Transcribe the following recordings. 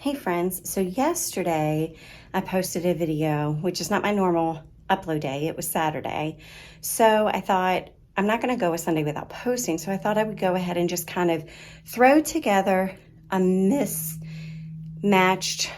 Hey friends, so yesterday I posted a video, which is not my normal upload day, it was Saturday. So I thought, I'm not gonna go a Sunday without posting, so I thought I would go ahead and just kind of throw together a mismatched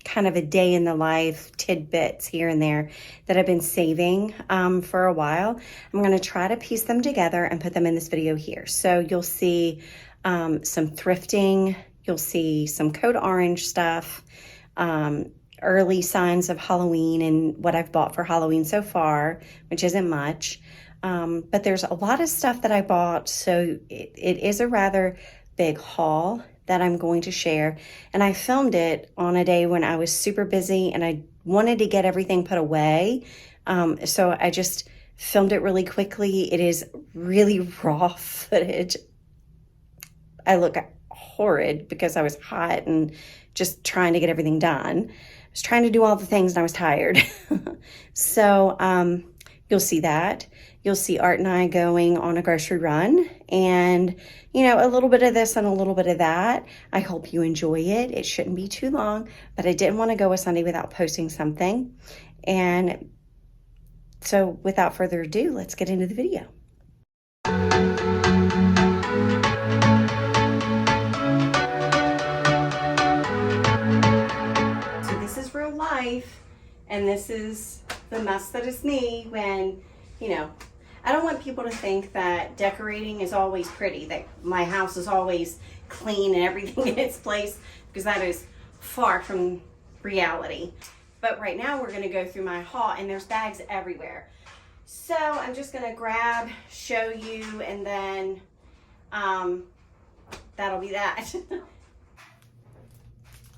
kind of a day in the life tidbits here and there that I've been saving for a while. I'm gonna try to piece them together and put them in this video here. So you'll see some thrifting, you'll see some code orange stuff, early signs of Halloween and what I've bought for Halloween so far, which isn't much. But there's a lot of stuff that I bought, so it is a rather big haul that I'm going to share. And I filmed it on a day when I was super busy and I wanted to get everything put away. So I just filmed it really quickly. It is really raw footage. I look horrid because I was hot and just trying to get everything done. I was trying to do all the things and I was tired. So you'll see that. You'll see Art and I going on a grocery run and, you know, a little bit of this and a little bit of that. I hope you enjoy it. It shouldn't be too long, but I didn't want to go a Sunday without posting something. And so without further ado, let's get into the video. So this is real life, and this is the mess that is me when, you know, I don't want people to think that decorating is always pretty, that my house is always clean and everything in its place, because that is far from reality. But right now we're gonna go through my haul and there's bags everywhere. So I'm just gonna grab, show you, and then that'll be that.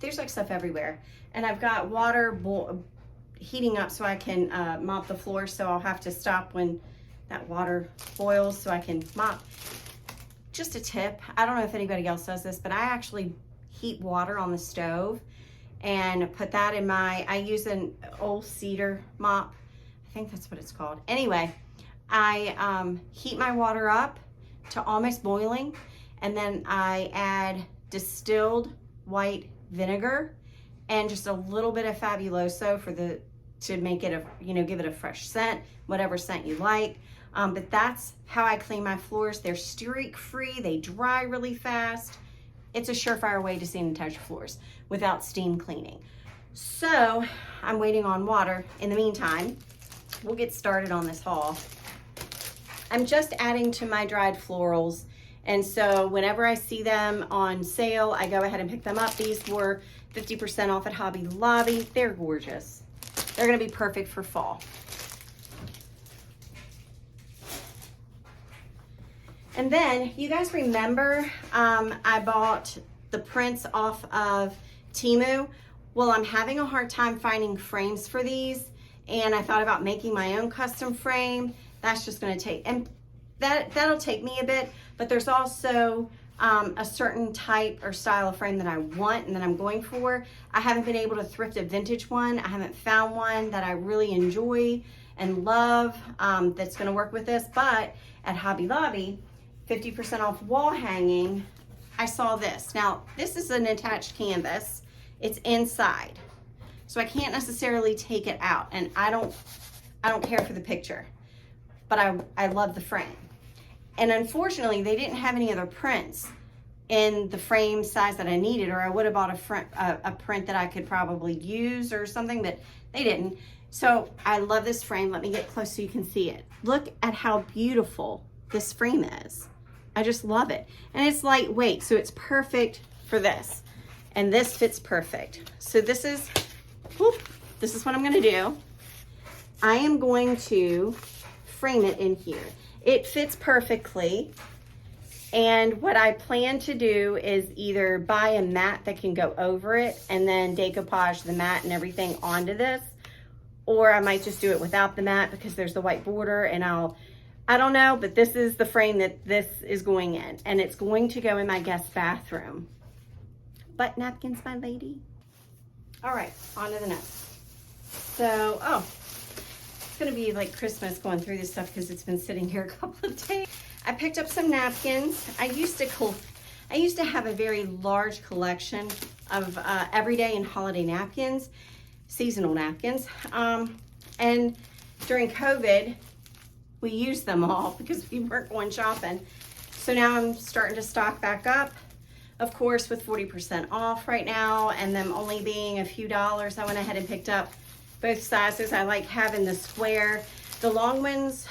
There's like stuff everywhere. And I've got water heating up so I can mop the floor, so I'll have to stop when that water boils so I can mop. Just a tip, I don't know if anybody else does this, but I actually heat water on the stove and put that in I use an old cedar mop. I think that's what it's called. Anyway, I heat my water up to almost boiling, and then I add distilled white vinegar and just a little bit of Fabuloso to make it give it a fresh scent, whatever scent you like. But that's how I clean my floors. They're streak free, they dry really fast. It's a surefire way to sanitize your floors without steam cleaning. So I'm waiting on water. In the meantime, we'll get started on this haul. I'm just adding to my dried florals. And so whenever I see them on sale, I go ahead and pick them up. These were 50% off at Hobby Lobby. They're gorgeous. They're gonna be perfect for fall. And then, you guys remember I bought the prints off of Temu? Well, I'm having a hard time finding frames for these, and I thought about making my own custom frame. That's just gonna take, and that'll take me a bit, but there's also a certain type or style of frame that I want and that I'm going for. I haven't been able to thrift a vintage one. I haven't found one that I really enjoy and love that's gonna work with this, but at Hobby Lobby, 50% off wall hanging, I saw this. Now, this is an attached canvas. It's inside, so I can't necessarily take it out, and I don't care for the picture, but I love the frame. And unfortunately, they didn't have any other prints in the frame size that I needed, or I would have bought a print that I could probably use or something, but they didn't. So I love this frame. Let me get close so you can see it. Look at how beautiful this frame is. I just love it. And it's lightweight, so it's perfect for this. And this fits perfect. So this is what I'm gonna do. I am going to frame it in here. It fits perfectly. And what I plan to do is either buy a mat that can go over it and then decoupage the mat and everything onto this, or I might just do it without the mat because there's the white border, and I don't know, but this is the frame that this is going in, and it's going to go in my guest bathroom. Butt napkins, my lady. All right, on to the next. So, it's gonna be like Christmas going through this stuff because it's been sitting here a couple of days. I picked up some napkins. I used to have a very large collection of everyday and holiday napkins, seasonal napkins. And during COVID, we used them all because we weren't going shopping. So now I'm starting to stock back up. Of course, with 40% off right now and them only being a few dollars, I went ahead and picked up both sizes. I like having the square. The long ones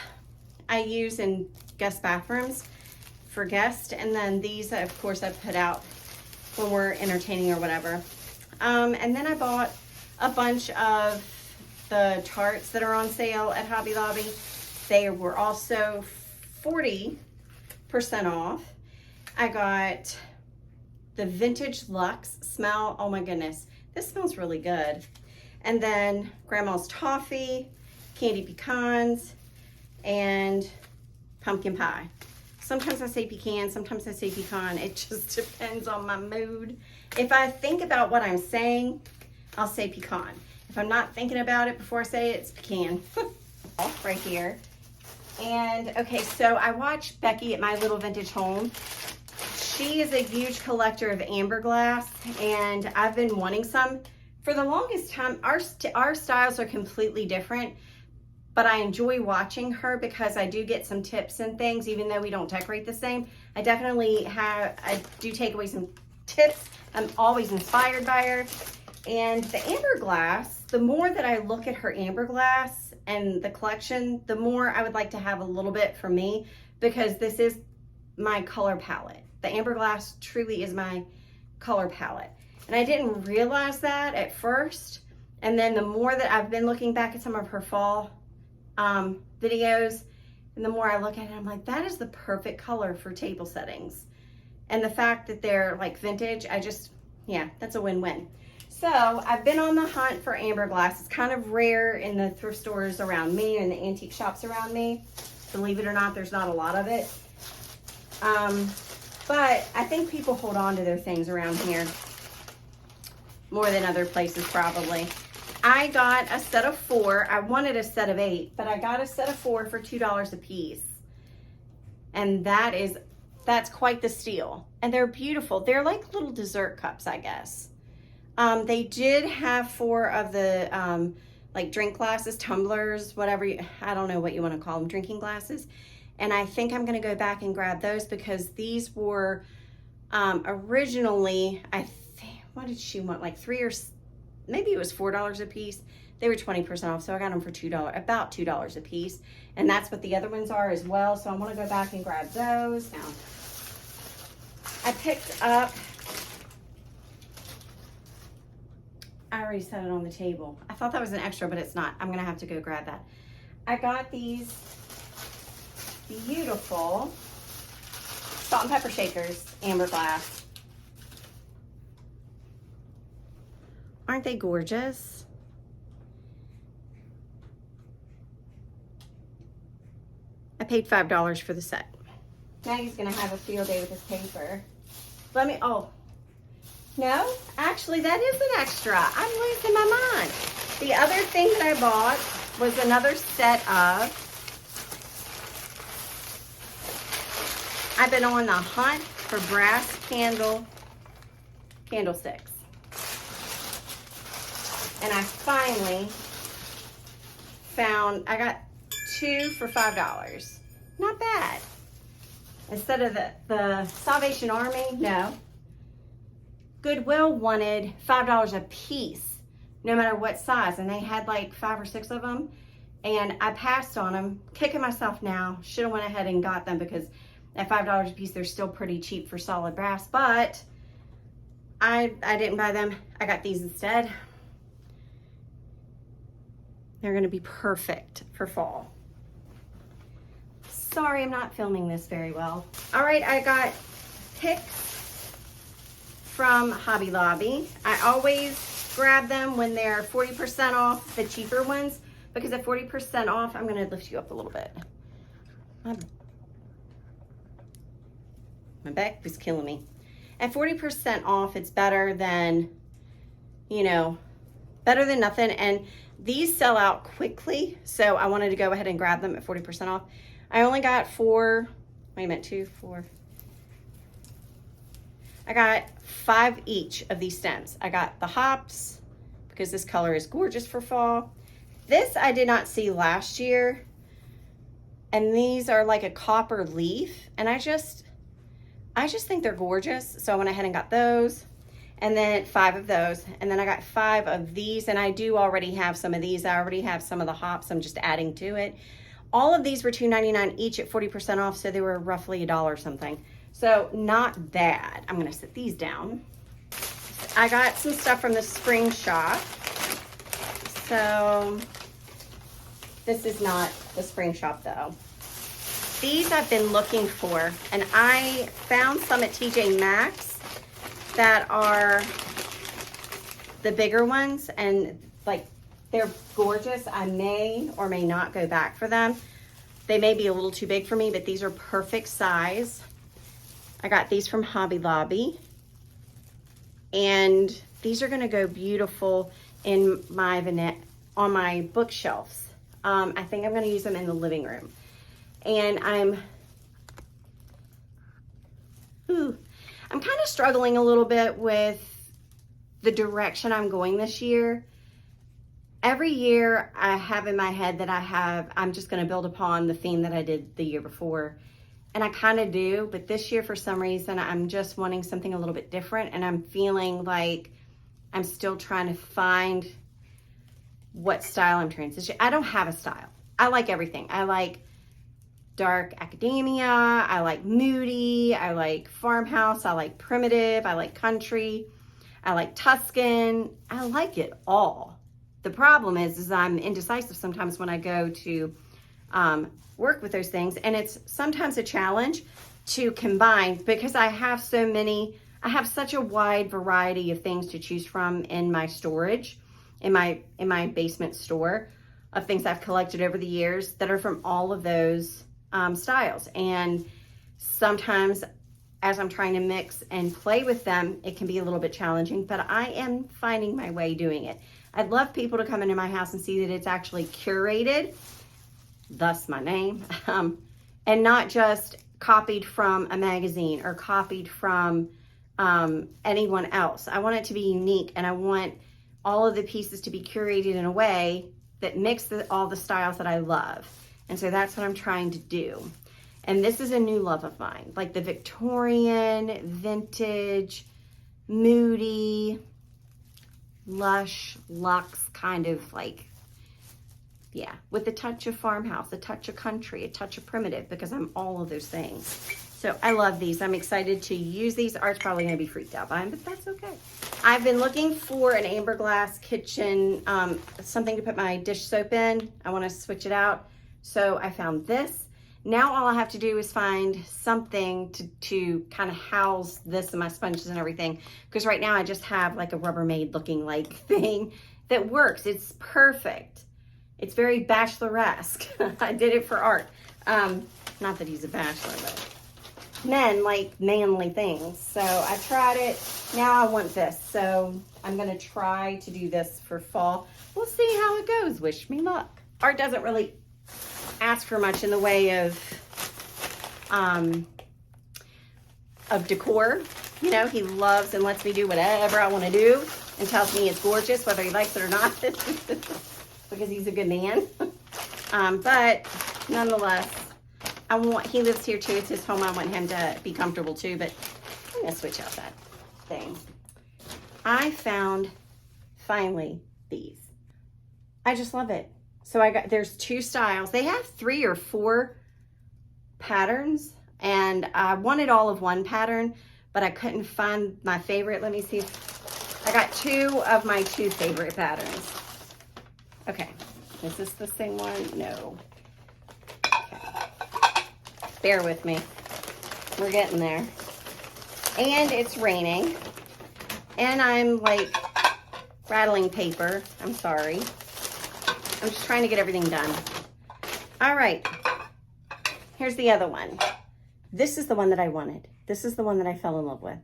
I use in guest bathrooms for guests, and then these, of course, I put out when we're entertaining or whatever. And then I bought a bunch of the tarts that are on sale at Hobby Lobby. They were also 40% off. I got the Vintage Luxe smell. Oh my goodness, this smells really good. And then Grandma's Toffee, Candy Pecans, and Pumpkin Pie. Sometimes I say pecan, sometimes I say pecan. It just depends on my mood. If I think about what I'm saying, I'll say pecan. If I'm not thinking about it before I say it, it's pecan. Right here. And okay, so I watched Becky at My Little Vintage Home. She is a huge collector of amber glass, and I've been wanting some for the longest time. Our styles are completely different, but I enjoy watching her because I do get some tips and things, even though we don't decorate the same. I do take away some tips. I'm always inspired by her. And the amber glass, the more that I look at her amber glass and the collection, the more I would like to have a little bit for me, because this is my color palette. The amber glass truly is my color palette. And I didn't realize that at first. And then the more that I've been looking back at some of her fall videos, and the more I look at it, I'm like, that is the perfect color for table settings. And the fact that they're like vintage, yeah, that's a win-win. So I've been on the hunt for amber glass. It's kind of rare in the thrift stores around me and the antique shops around me. Believe it or not, there's not a lot of it. But I think people hold on to their things around here more than other places probably. I got a set of 4. I wanted a set of 8, but I got a set of 4 for $2 a piece. And that's quite the steal. And they're beautiful. They're like little dessert cups, I guess. They did have 4 of the like drink glasses, tumblers, whatever, I don't know what you want to call them, drinking glasses. And I think I'm going to go back and grab those because these were originally, what did she want? Like 3 or maybe it was $4 a piece. They were 20% off, so I got them for about $2 a piece. And that's what the other ones are as well. So I want to go back and grab those. Now, I picked up, I already set it on the table. I thought that was an extra, but it's not. I'm going to have to go grab that. I got these beautiful salt and pepper shakers, amber glass. Aren't they gorgeous? I paid $5 for the set. Maggie's gonna have a field day with this paper. No, actually that is an extra. I'm losing my mind. The other thing that I bought was another set of, I've been on the hunt for brass candlesticks. And I finally found, I got 2 for $5. Not bad. Instead of the Salvation Army, no. Goodwill wanted $5 a piece, no matter what size. And they had like 5 or 6 of them. And I passed on them, kicking myself now. Should have went ahead and got them because at $5 a piece, they're still pretty cheap for solid brass. But I didn't buy them. I got these instead. They're gonna be perfect for fall. Sorry, I'm not filming this very well. All right, I got picks from Hobby Lobby. I always grab them when they're 40% off, the cheaper ones, because at 40% off, I'm gonna lift you up a little bit. My back was killing me. At 40% off, it's better than, better than nothing. And these sell out quickly, so I wanted to go ahead and grab them at 40% off. I only got 4, wait a minute, 2, 4. I got 5 each of these stems. I got the hops because this color is gorgeous for fall. This I did not see last year. And these are like a copper leaf. And I just think they're gorgeous. So I went ahead and got those. And then 5 of those. And then I got 5 of these. And I do already have some of these. I already have some of the hops. I'm just adding to it. All of these were $2.99 each at 40% off. So they were roughly $1 something. So not bad. I'm going to set these down. I got some stuff from the spring shop. So this is not the spring shop though. These I've been looking for, and I found some at TJ Maxx that are the bigger ones, and like they're gorgeous. I may or may not go back for them. They may be a little too big for me, but these are perfect size. I got these from Hobby Lobby, and these are gonna go beautiful in my on my bookshelves. I think I'm gonna use them in the living room. And I'm kind of struggling a little bit with the direction I'm going this year. Every year I have in my head that I'm just gonna build upon the theme that I did the year before. And I kind of do, but this year for some reason, I'm just wanting something a little bit different, and I'm feeling like I'm still trying to find what style I'm transitioning. I don't have a style. I like everything. I like dark academia, I like moody, I like farmhouse, I like primitive, I like country, I like Tuscan. I like it all. The problem is I'm indecisive sometimes when I go to work with those things, and it's sometimes a challenge to combine because I have such a wide variety of things to choose from in my storage, in my basement store of things I've collected over the years that are from all of those styles. And sometimes as I'm trying to mix and play with them, it can be a little bit challenging, but I am finding my way doing it. I'd love people to come into my house and see that it's actually curated, thus my name, and not just copied from a magazine or copied from anyone else. I want it to be unique, and I want all of the pieces to be curated in a way that mix all the styles that I love. And so that's what I'm trying to do. And this is a new love of mine, like the Victorian, vintage, moody, lush, luxe kind of like, yeah, with a touch of farmhouse, a touch of country, a touch of primitive, because I'm all of those things. So I love these. I'm excited to use these. Art's probably gonna be freaked out by them, but that's okay. I've been looking for an amber glass kitchen, something to put my dish soap in. I wanna switch it out. So I found this. Now all I have to do is find something to kind of house this and my sponges and everything. Because right now I just have like a Rubbermaid looking like thing that works. It's perfect. It's very bacheloresque. I did it for Art. Not that he's a bachelor, but men like manly things. So I tried it. Now I want this. So I'm gonna try to do this for fall. We'll see how it goes. Wish me luck. Art doesn't really ask for much in the way of decor. You know, he loves and lets me do whatever I want to do and tells me it's gorgeous, whether he likes it or not, because he's a good man. But nonetheless, he lives here too. It's his home. I want him to be comfortable too, but I'm gonna switch out that thing. I found finally these. I just love it. So there's 2 styles. They have 3 or 4 patterns, and I wanted all of one pattern, but I couldn't find my favorite. Let me see. I got 2 of my 2 favorite patterns. Okay, is this the same one? No. Okay. Bear with me. We're getting there. And it's raining, and I'm like rattling paper. I'm sorry. I'm just trying to get everything done. All right, here's the other one. This is the one that I wanted. This is the one that I fell in love with.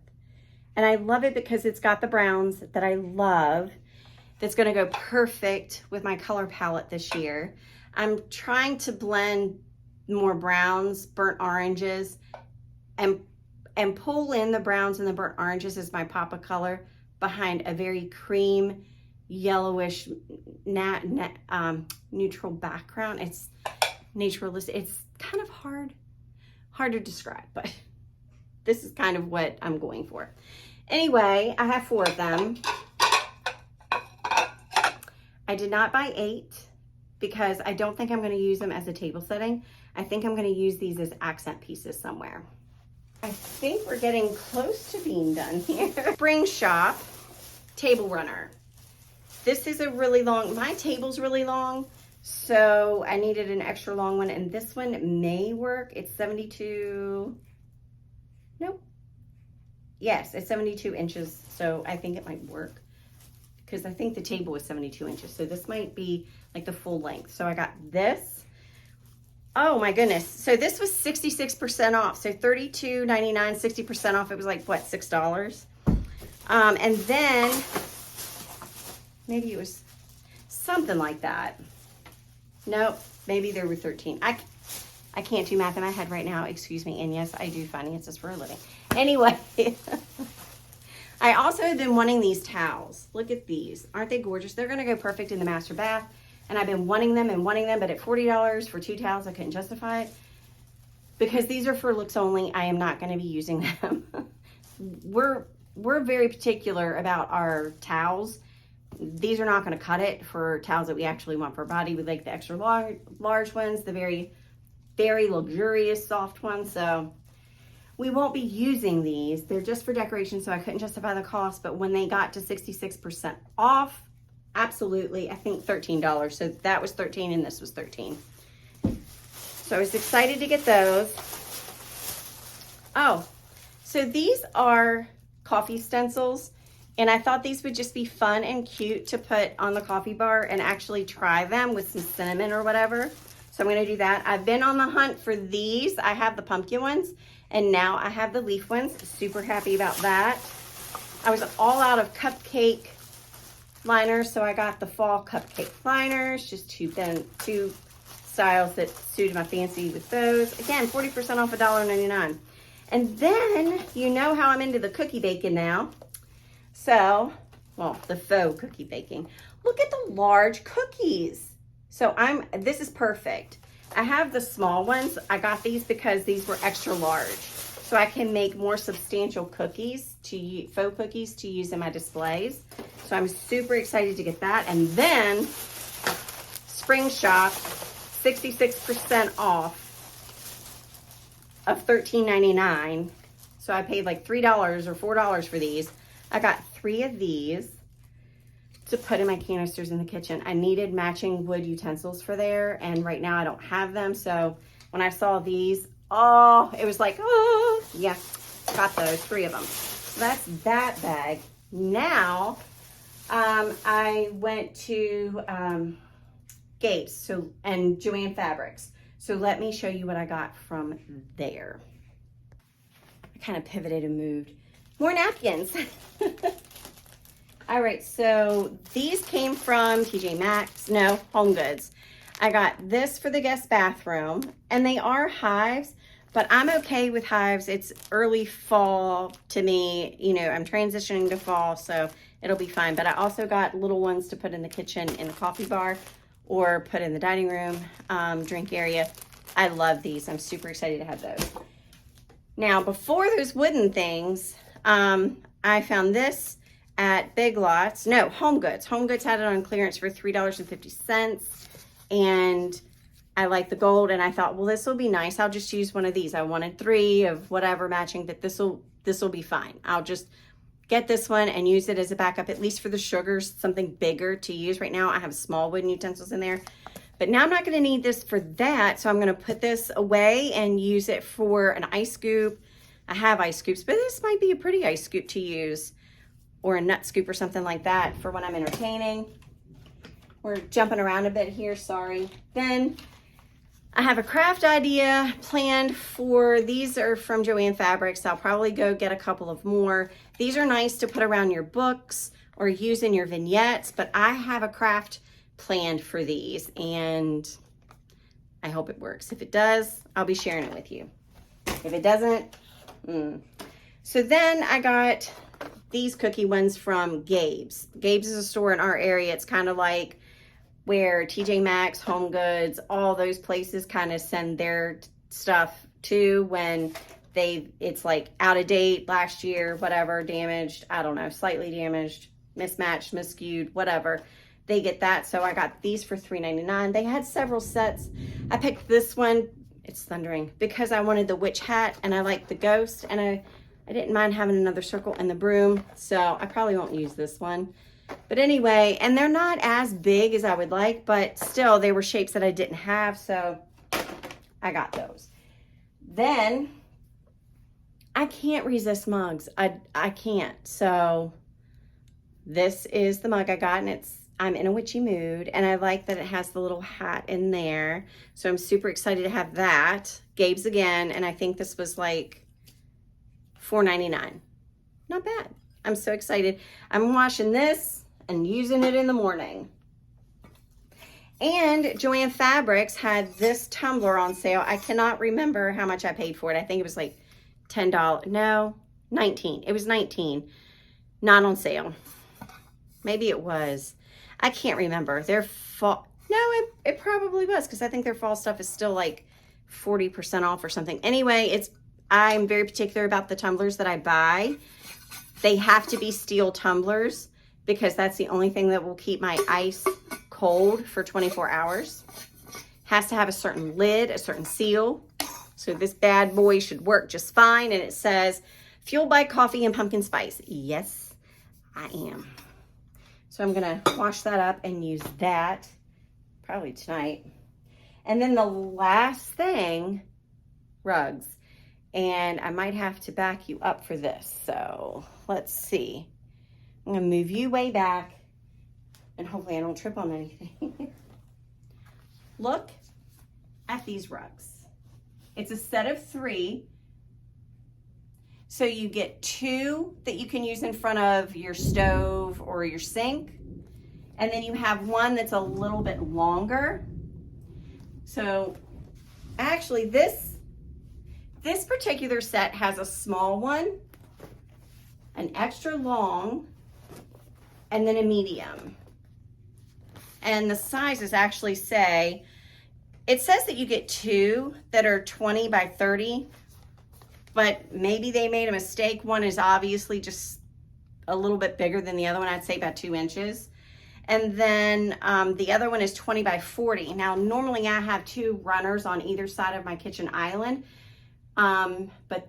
And I love it because it's got the browns that I love. That's gonna go perfect with my color palette this year. I'm trying to blend more browns, burnt oranges, and and pull in the browns and the burnt oranges as my pop of color behind a very cream, yellowish, neutral background. It's naturalistic. It's kind of hard to describe, but this is kind of what I'm going for. Anyway, I have 4 of them. I did not buy 8 because I don't think I'm going to use them as a table setting. I think I'm going to use these as accent pieces somewhere. I think we're getting close to being done here. Spring Shop Table Runner. This is a really long, my table's really long, so I needed an extra long one, and this one may work. It's 72, nope. Yes, it's 72 inches, so I think it might work because I think the table was 72 inches, so this might be like the full length. So I got this. Oh my goodness. So this was 66% off. So $32.99, 60% off. It was like, what, $6? And then maybe it was something like that. Nope, maybe there were 13. I can't do math in my head right now. Excuse me. And yes, I do finances for a living. Anyway, I also have been wanting these towels. Look at these. Aren't they gorgeous? They're going to go perfect in the master bath. And I've been wanting them, but at $40 for 2 towels, I couldn't justify it. Because these are for looks only, I am not going to be using them. We're very particular about our towels. These are not going to cut it for towels that we actually want for our body. We like the extra large ones, the very, very luxurious soft ones. So we won't be using these. They're just for decoration, so I couldn't justify the cost. But when they got to 66% off, absolutely, I think $13. So that was 13 and this was 13. So I was excited to get those. Oh, so these are coffee stencils, and I thought these would just be fun and cute to put on the coffee bar and actually try them with some cinnamon or whatever. So I'm going to do that. I've been on the hunt for these. I have the pumpkin ones, and now I have the leaf ones. Super happy about that. I was all out of cupcake liners, so I got the fall cupcake liners, just two styles that suited my fancy with those. Again, 40% off, $1.99. And then, you know how I'm into the cookie baking now. So, well, the faux cookie baking. Look at the large cookies. So this is perfect. I have the small ones. I got these because these were extra large. So I can make more substantial cookies, faux cookies to use in my displays. So I'm super excited to get that. And then Spring Shop, 66% off of $13.99. So I paid like $3 or $4 for these. I got 3 of these to put in my canisters in the kitchen. I needed matching wood utensils for there, and right now I don't have them. So when I saw these, oh, it was like, oh, yeah, got those, 3 of them. So that's that bag. Now, I went to Gates and Joann Fabrics. So let me show you what I got from there. I kind of pivoted and moved. More napkins. All right, so these came from TJ Maxx, no, Home Goods. I got this for the guest bathroom, and they are hives, but I'm okay with hives. It's early fall to me. You know, I'm transitioning to fall, so it'll be fine. But I also got little ones to put in the kitchen, in the coffee bar, or put in the dining room, drink area. I love these. I'm super excited to have those. Now, before those wooden things, I found this at Big Lots. No, Home Goods. Home Goods had it on clearance for $3.50. And I like the gold, and I thought, well, this will be nice. I'll just use one of these. I wanted 3 of whatever matching, but this will be fine. I'll just get this one and use it as a backup, at least for the sugars, something bigger to use. Right now I have small wooden utensils in there, but now I'm not going to need this for that. So I'm going to put this away and use it for an ice scoop. I have ice scoops, but this might be a pretty ice scoop to use, or a nut scoop or something like that for when I'm entertaining. We're jumping around a bit here, sorry. Then I have a craft idea planned for, these are from Joann Fabrics. I'll probably go get a couple of more. These are nice to put around your books or use in your vignettes, but I have a craft planned for these, and I hope it works. If it does, I'll be sharing it with you. If it doesn't, So then I got these cookie ones from Gabe's. Gabe's is a store in our area. It's kind of like where TJ Maxx, Home Goods, all those places kind of send their stuff to when it's like out of date, last year, whatever, damaged, I don't know, slightly damaged, mismatched, miscued, whatever. They get that. So I got these for $3.99. They had several sets. I picked this one. It's thundering because I wanted the witch hat and I like the ghost, and I didn't mind having another circle and the broom. So I probably won't use this one. But anyway, and they're not as big as I would like, but still they were shapes that I didn't have. So I got those. Then I can't resist mugs. I can't. So this is the mug I got, and I'm in a witchy mood, and I like that it has the little hat in there. So I'm super excited to have that. Gabe's again, and I think this was like $4.99. Not bad. I'm so excited. I'm washing this and using it in the morning. And Joann Fabrics had this tumbler on sale. I cannot remember how much I paid for it. I think it was like $10. No, $19. It was $19. Not on sale. Maybe it was. I can't remember. Their fall. No, it probably was, because I think their fall stuff is still like 40% off or something. Anyway, I'm very particular about the tumblers that I buy. They have to be steel tumblers because that's the only thing that will keep my ice cold for 24 hours. Has to have a certain lid, a certain seal. So this bad boy should work just fine. And it says, fueled by coffee and pumpkin spice. Yes, I am. So I'm gonna wash that up and use that probably tonight. And then the last thing, rugs. And I might have to back you up for this. So let's see. I'm gonna move you way back and hopefully I don't trip on anything. Look at these rugs. It's a set of 3. So you get 2 that you can use in front of your stove or your sink. And then you have one that's a little bit longer. So actually this particular set has a small one, an extra long, and then a medium. And the sizes actually say, it says that you get 2 that are 20 by 30, but maybe they made a mistake. One is obviously just a little bit bigger than the other one. I'd say about 2 inches. And then the other one is 20 by 40. Now, normally I have 2 runners on either side of my kitchen island. But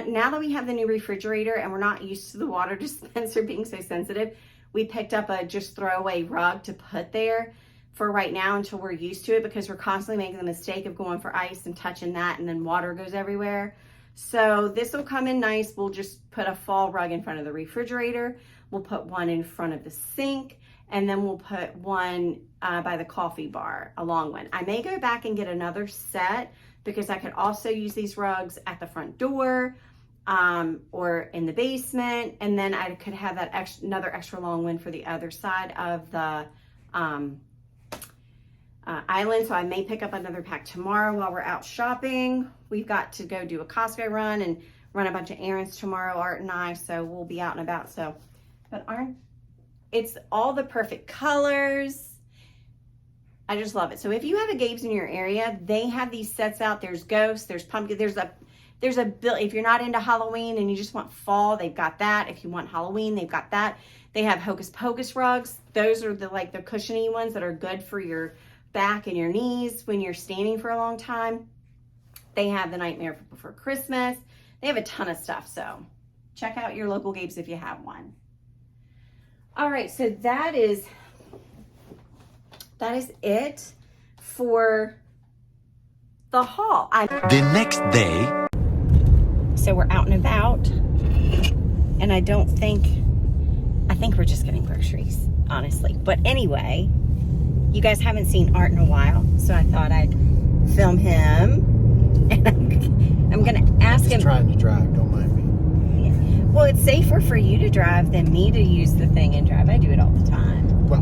now that we have the new refrigerator and we're not used to the water dispenser being so sensitive, we picked up a just throwaway rug to put there for right now until we're used to it, because we're constantly making the mistake of going for ice and touching that and then water goes everywhere. So this will come in nice. We'll just put a fall rug in front of the refrigerator. We'll put one in front of the sink, and then we'll put one by the coffee bar, a long one. I may go back and get another set because I could also use these rugs at the front door or in the basement. And then I could have that another extra long one for the other side of the island. So I may pick up another pack tomorrow while we're out shopping. We've got to go do a Costco run and run a bunch of errands tomorrow, Art and I, so we'll be out and about. So, but it's all the perfect colors. I just love it. So if you have a Gabe's in your area, they have these sets out. There's ghosts, there's pumpkin, there's a bill. If you're not into Halloween and you just want fall, they've got that. If you want Halloween, they've got that. They have Hocus Pocus rugs. Those are the cushiony ones that are good for your back and your knees when you're standing for a long time. They have the Nightmare Before Christmas. They have a ton of stuff. So check out your local Gabe's if you have one. All right, so that is it for the haul. The next day. So we're out and about, and I think we're just getting groceries, honestly. But anyway, you guys haven't seen Art in a while, so I thought I'd film him. And I'm gonna ask him. He's trying to drive, don't mind me. Yeah. Well, it's safer for you to drive than me to use the thing and drive. I do it all the time. Well,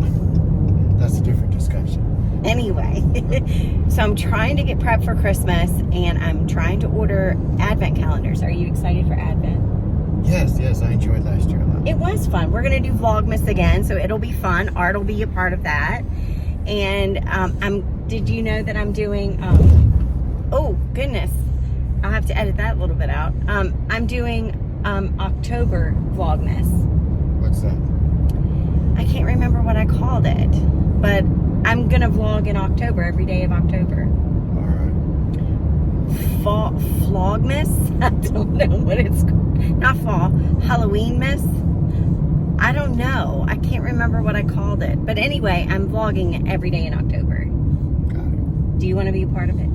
that's a different discussion. Anyway. Anyway, so I'm trying to get prepped for Christmas, and I'm trying to order Advent calendars. Are you excited for Advent? Yes, I enjoyed last year a lot. It was fun. We're going to do Vlogmas again, so it'll be fun. Art will be a part of that. And did you know that I'm doing, oh goodness, I'll have to edit that a little bit out. I'm doing October Vlogmas. What's that? I can't remember what I called it, but I'm going to vlog in October, every day of October. All right. Vlogmas? I don't know what it's called. Not fall. Halloween miss? I don't know. I can't remember what I called it. But anyway, I'm vlogging every day in October. Got it. Do you want to be a part of it?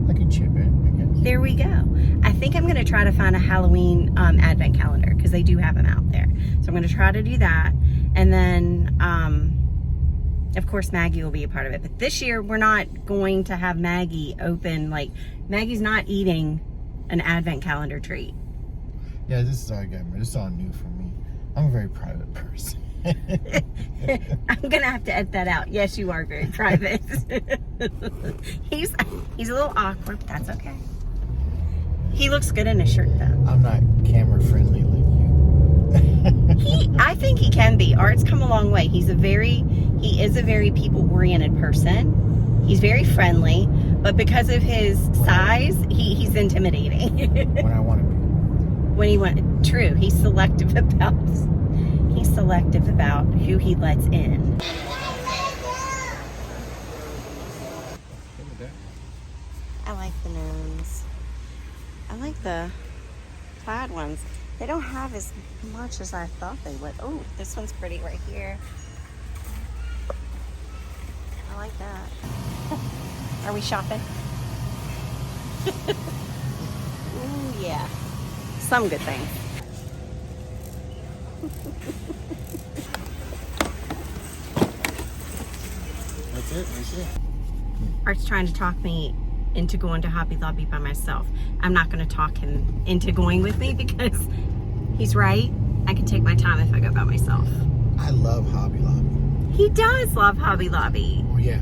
I can chip in, I guess. There we go. I think I'm going to try to find a Halloween Advent calendar, because they do have them out there. So I'm going to try to do that. And then, of course, Maggie will be a part of it. But this year, we're not going to have Maggie open. Like, Maggie's not eating an Advent calendar treat. Yeah, this is all good. This is all new for me. I'm a very private person. I'm gonna have to edit that out. Yes, you are very private. He's a little awkward, but that's okay. He looks good in a shirt, though. I'm not camera friendly like you. I think he can be. Art's come a long way. He is a very people oriented person. He's very friendly, but because of his size, he's intimidating. When I want to be. True, he's selective about who he lets in. I like the gnomes. I like the plaid ones. They don't have as much as I thought they would. Oh, this one's pretty right here. I like that. Are we shopping? Ooh, yeah. Some good things. That's it. Art's trying to talk me into going to Hobby Lobby by myself. I'm not going to talk him into going with me, because he's right. I can take my time if I go by myself. I love Hobby Lobby. He does love Hobby Lobby. Oh, yeah.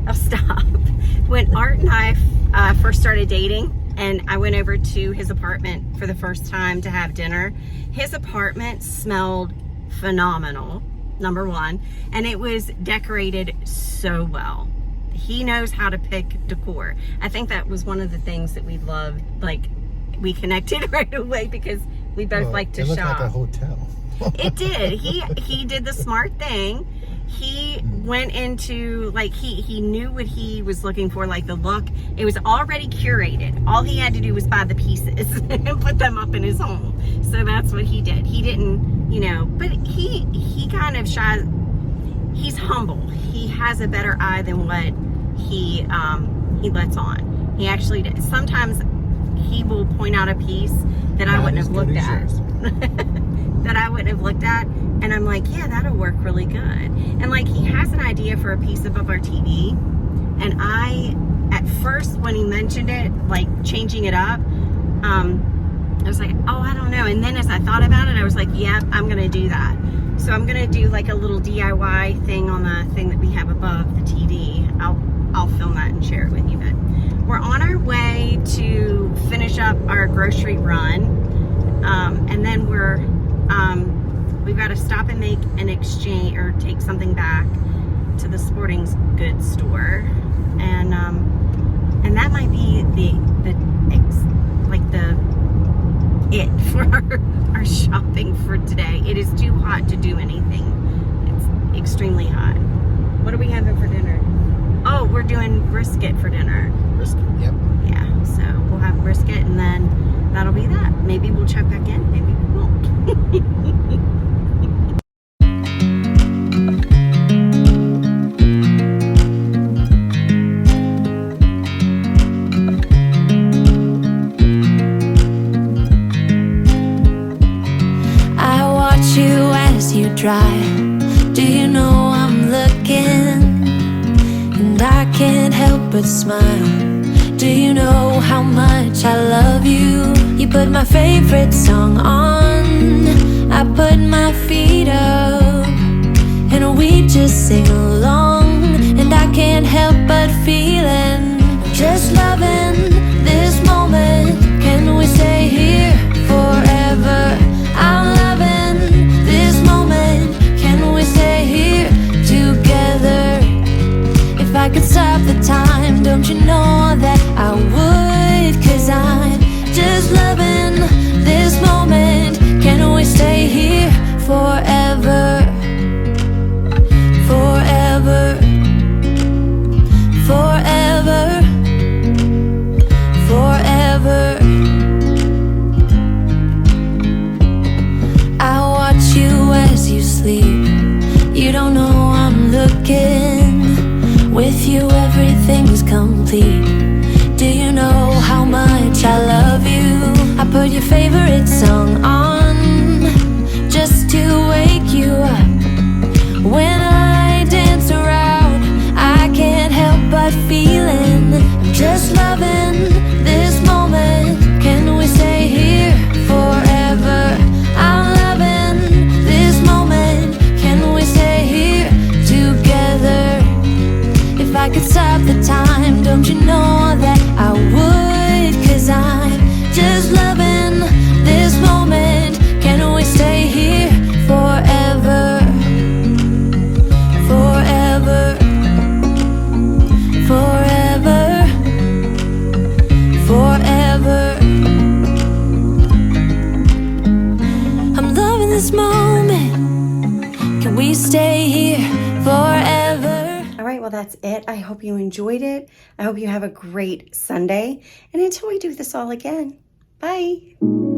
Oh, stop. When Art and I first started dating, and I went over to his apartment for the first time to have dinner, his apartment smelled phenomenal, number one, and it was decorated so well. He knows how to pick decor. I think that was one of the things that we loved. Like, we connected right away because we both like to shop. It looked like a hotel. It did. He did the smart thing. He went into, like, he knew what he was looking for, like the look. It was already curated. All he had to do was buy the pieces and put them up in his home. So that's what he did. He didn't, but he kind of shies. He's humble. He has a better eye than what he lets on. He actually does. Sometimes he will point out a piece that I wouldn't have looked at. That I wouldn't have looked at, and I'm like, yeah, that'll work really good. And like, he has an idea for a piece above our TV, and I, at first when he mentioned it, like changing it up, I was like, oh, I don't know. And then as I thought about it, I was like, yep, I'm gonna do that. So I'm gonna do like a little DIY thing on the thing that we have above the TV. I'll film that and share it with you. But we're on our way to finish up our grocery run, and then we've got to stop and make an exchange or take something back to the sporting goods store, and that might be it for our shopping for today. It is too hot to do anything. It's extremely hot. What are we having for dinner? Oh, we're doing brisket for dinner. Brisket, yep. Yeah, so we'll have brisket, and then that'll be that. Maybe we'll check back in, maybe we won't. Drive. Do you know I'm looking? And I can't help but smile. Do you know how much I love you? You put my favorite song on, I put my feet up, sing along, and I can't help but feeling just loving this moment. Can we stay here forever? I'm loving this moment. Can we stay here together? If I could stop the time, don't you know that I would? 'Cause I'm just loving this moment. Can we stay here forever? Forever. Forever. Forever. I watch you as you sleep. You don't know I'm looking. With you everything's complete. Do you know how much I love you? I put your favorite song on just to wake you up. When I dance around, I can't help but feeling just loving this moment. Can we stay here forever? I'm loving this moment. Can we stay here together? If I could stop the time, don't you know that I would? 'Cause I'm just loving this moment. Can we stay here forever? Forever. Forever. Forever. I'm loving this moment. Can we stay here forever? All right, well, that's it. I hope you enjoyed it. I hope you have a great Sunday. And until we do this all again, bye.